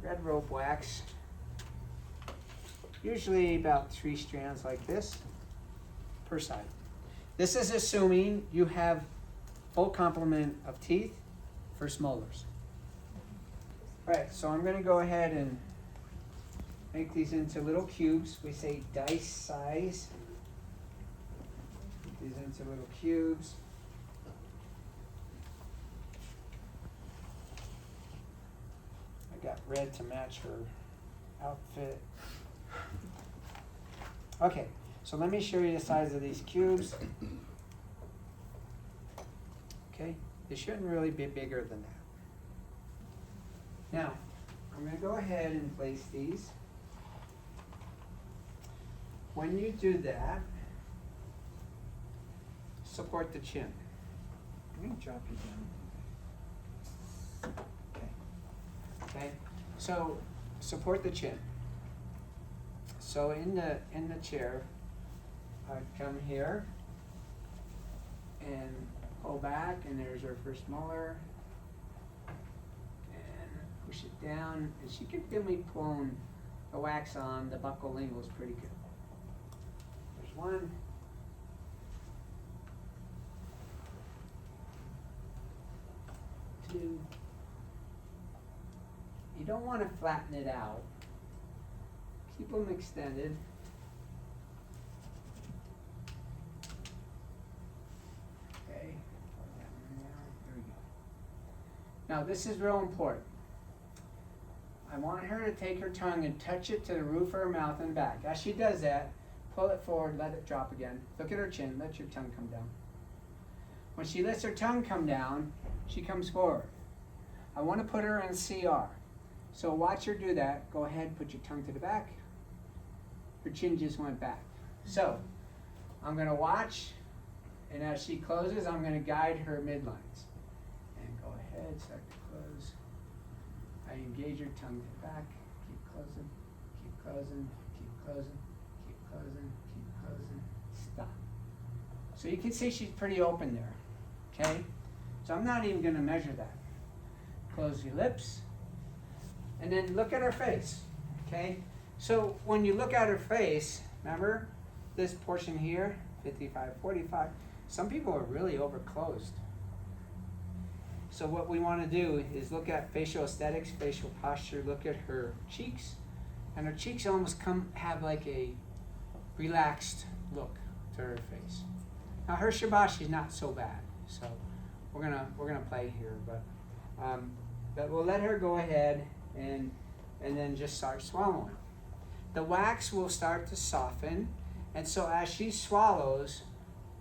red rope wax. Usually about 3 strands like this per side. This is assuming you have full complement of teeth, first molars. Alright, so I'm going to go ahead and make these into little cubes. We say dice size. Put these into little cubes. I got red to match her outfit. Okay, so let me show you the size of these cubes. Okay, they shouldn't really be bigger than that. Now, I'm going to go ahead and place these. When you do that, support the chin. Let me drop you down. Okay, so support the chin. So in the chair, I come here and pull back, and there's our first molar, and push it down, and she can feel me pulling the wax on. The buccal lingual is pretty good. There's one. Two. You don't want to flatten it out. Keep them extended. Okay. There we go. Now this is real important. I want her to take her tongue and touch it to the roof of her mouth and back. As she does that, pull it forward, let it drop again. Look at her chin, let your tongue come down. When she lets her tongue come down, she comes forward. I want to put her in CR. So watch her do that. Go ahead, put your tongue to the back. Her chin just went back. So I'm going to watch, and as she closes, I'm going to guide her midlines. And go ahead, start to close. I engage your tongue to the back. Keep closing, keep closing, keep closing, keep closing, keep closing. Stop. So you can see she's pretty open there. Okay? So I'm not even going to measure that. Close your lips. And then look at her face. Okay? So when you look at her face, remember this portion here, 55, 45. Some people are really overclosed. So what we want to do is look at facial aesthetics, facial posture, look at her cheeks. And her cheeks almost have like a relaxed look to her face. Now her shibashi is not so bad. So we're gonna play here, but we'll let her go ahead and then just start swallowing. The wax will start to soften, and so as she swallows,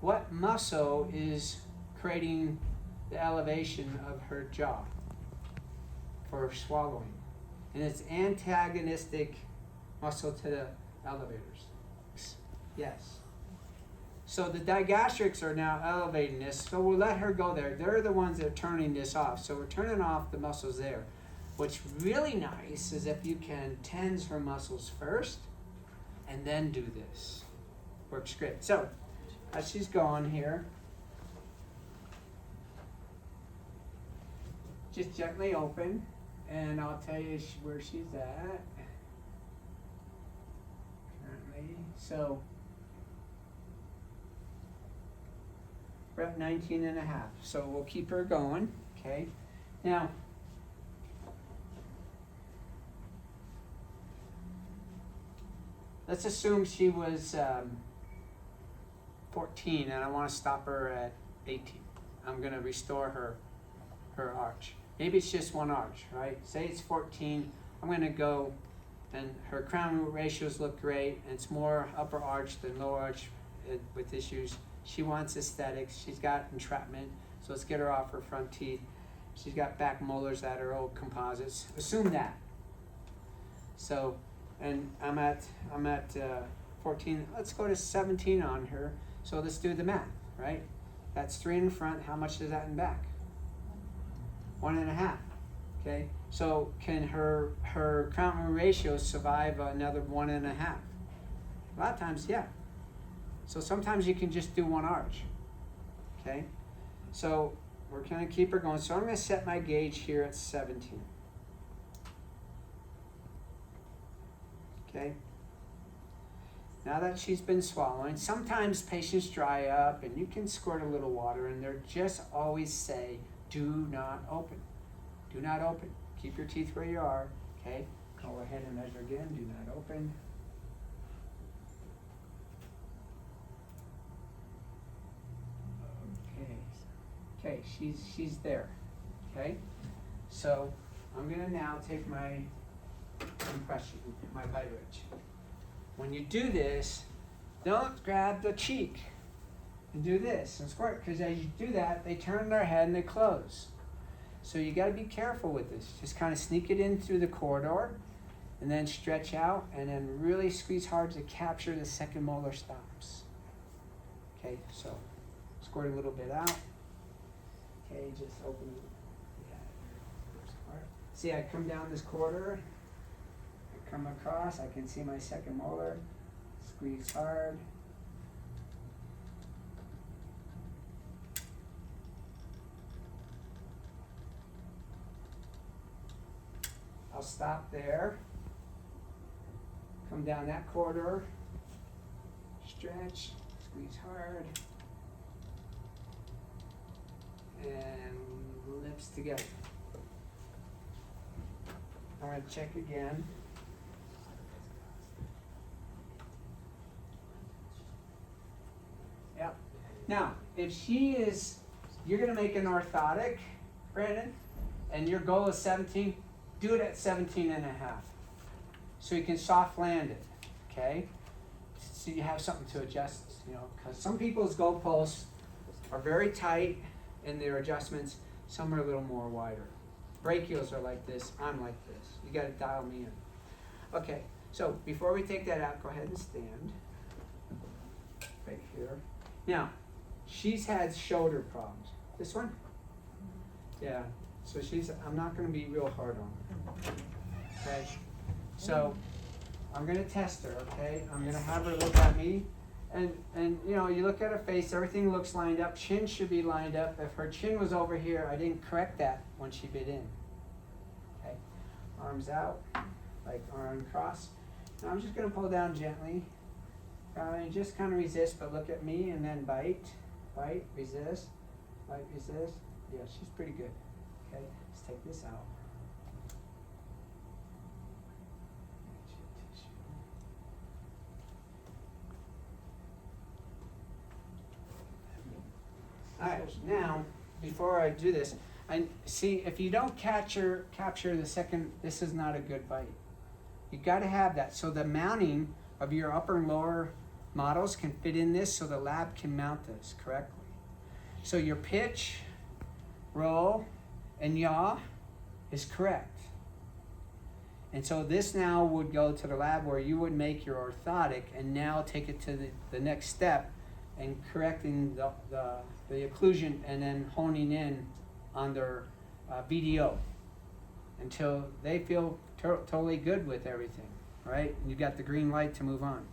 what muscle is creating the elevation of her jaw for swallowing? And it's antagonistic muscle to the elevators. Yes. So the digastrics are now elevating this, so we'll let her go there. They're the ones that are turning this off. So we're turning off the muscles there. What's really nice is if you can tense her muscles first and then do this. Works great. So as she's going here, just gently open, and I'll tell you where she's at currently. So we're at 19 and a half. So we'll keep her going. Okay. Now, let's assume she was 14 and I want to stop her at 18. I'm going to restore her arch. Maybe it's just one arch, right? Say it's 14. I'm going to go, and her crown root ratios look great, and it's more upper arch than lower arch with issues. She wants aesthetics. She's got entrapment, so let's get her off her front teeth. She's got back molars that are old composites. Assume that. So, and I'm at 14. Let's go to 17 on her. So let's do the math, right? That's 3 in front. How much is that in back? 1.5. Okay. So can her crown root ratio survive another 1.5? A lot of times, yeah. So sometimes you can just do one arch. Okay. So we're going to keep her going. So I'm going to set my gauge here at 17. Okay? Now that she's been swallowing, sometimes patients dry up and you can squirt a little water in there. Just always say, do not open. Do not open. Keep your teeth where you are. Okay? Go ahead and measure again. Do not open. Okay, she's there. Okay? So I'm gonna now take my compression, my bite ridge. When you do this, don't grab the cheek and do this and squirt, because as you do that, they turn their head and they close. So you gotta be careful with this. Just kind of sneak it in through the corridor and then stretch out and then really squeeze hard to capture the second molar stops. Okay, so squirt a little bit out. Okay, just open it. See, I come down this corridor, I come across, I can see my second molar, squeeze hard. I'll stop there, come down that corridor, stretch, squeeze hard, and lips together. I'm going to check again. Yep. Now, if you're going to make an orthotic, Brandon, and your goal is 17, do it at 17 and a half. So you can soft land it, okay? So you have something to adjust, because some people's goalposts are very tight in their adjustments, some are a little more wider. Brachials are like this, I'm like this. You gotta dial me in. Okay, so before we take that out, go ahead and stand. Right here. Now, she's had shoulder problems. This one? Yeah, so I'm not gonna be real hard on her. Okay, so I'm gonna test her, okay? I'm gonna have her look at me. And you look at her face, everything looks lined up. Chin should be lined up. If her chin was over here, I didn't correct that when she bit in. Okay, arms out, like arm cross. Now I'm just gonna pull down gently. And just kind of resist, but look at me and then bite, resist, bite, resist. Yeah, she's pretty good. Okay, let's take this out. Alright, now, before I do this, I see if you don't capture the second, this is not a good bite. You got to have that. So the mounting of your upper and lower models can fit in this so the lab can mount this correctly. So your pitch, roll, and yaw is correct. And so this now would go to the lab where you would make your orthotic and now take it to the next step and correcting the occlusion and then honing in on their BDO until they feel totally good with everything, right? And you got the green light to move on.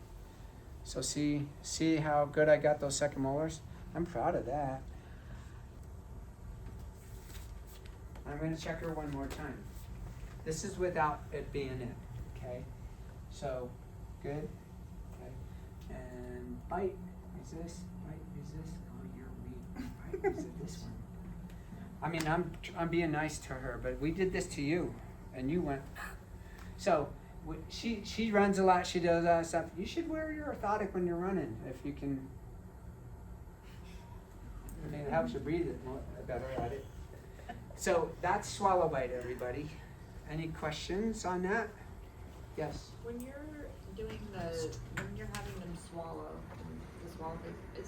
So see how good I got those second molars? I'm proud of that. I'm going to check her one more time. This is without it being in, okay? So, good, okay? And bite, resist, bite, resist. Oh, you're weak. Bite, resist this one. I mean, I'm being nice to her, but we did this to you, and you went. So, she runs a lot, she does all that stuff. You should wear your orthotic when you're running, if you can. I mean, it helps you breathe it better at it. So that's swallow bite, everybody. Any questions on that? Yes. When you're when you're having them swallow, the swallow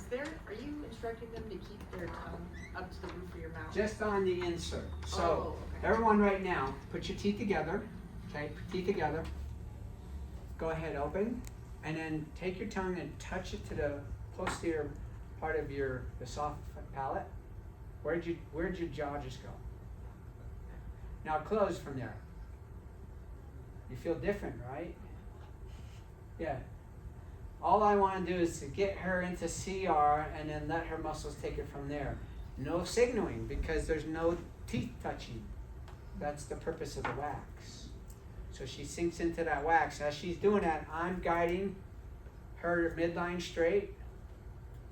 thing, are you instructing them to keep their tongue up to the roof of your mouth? Just on the insert. So everyone right now, put your teeth together. Okay, put teeth together. Go ahead, open, and then take your tongue and touch it to the posterior part of the soft palate. Where'd your jaw just go? Now close from there. You feel different, right? Yeah. All I want to do is to get her into CR and then let her muscles take it from there. No signaling because there's no teeth touching. That's the purpose of the wax. So she sinks into that wax. As she's doing that, I'm guiding her midline straight.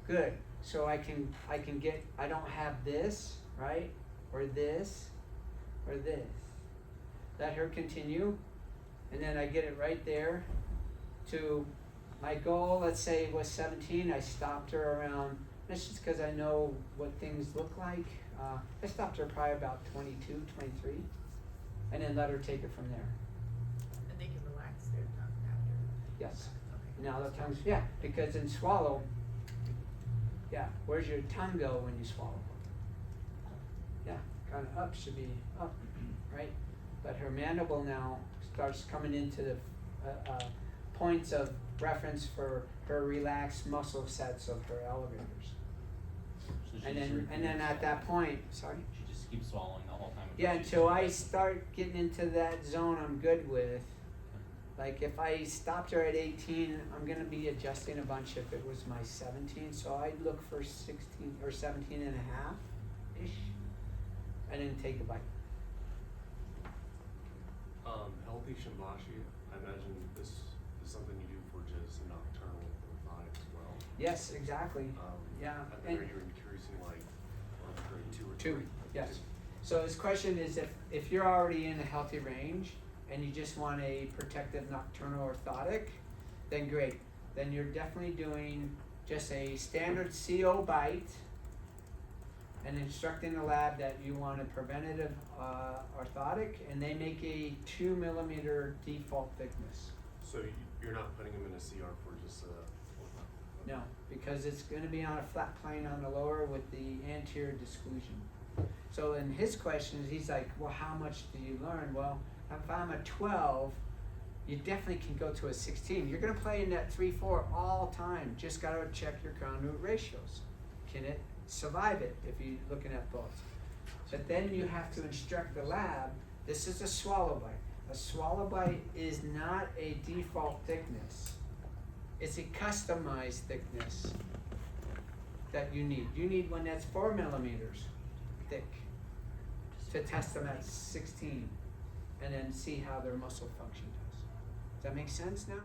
Good. So I can get, I don't have this, right? Or this, or this. Let her continue. And then I get it right there to my goal, let's say was 17. I stopped her around, that's just because I know what things look like. I stopped her probably about 22, 23. And then let her take it from there. And they can relax their tongue after. Yes. Okay. Now the tongue's, yeah, because in swallow, yeah, where's your tongue go when you swallow? Yeah, kind of up, should be up, right? But her mandible now starts coming into the points of reference for her relaxed muscle sets of her elevators. So she And just then repeats at that point, sorry? She just keeps swallowing the whole time. Yeah, until I start getting into that zone I'm good with. Like if I stopped her at 18, I'm gonna be adjusting a bunch if it was my 17, so I'd look for 16 or 17 and a half-ish, and then take a bite. Healthy Shimbashi, I imagine this is something you do for just nocturnal orthotic as well. Yes, exactly, yeah. And then are you increasing like on grade 2 or 2, 3? yes. So his question is if you're already in a healthy range and you just want a protective nocturnal orthotic, then great. Then you're definitely doing just a standard CO bite and instructing the lab that you want a preventative orthotic, and they make a 2 millimeter default thickness. So you're not putting them in a CR for just a No, because it's gonna be on a flat plane on the lower with the anterior disclusion. So in his questions, he's like, well, how much do you learn? Well, if I'm a 12, you definitely can go to a 16. You're gonna play in that 3-4 all time. Just gotta check your crown root ratios. Can it survive it if you're looking at both? But then you have to instruct the lab, this is a swallow bite. A swallow bite is not a default thickness. It's a customized thickness that you need. You need one that's 4 millimeters thick to test them at 16 and then see how their muscle function does. Does that make sense now?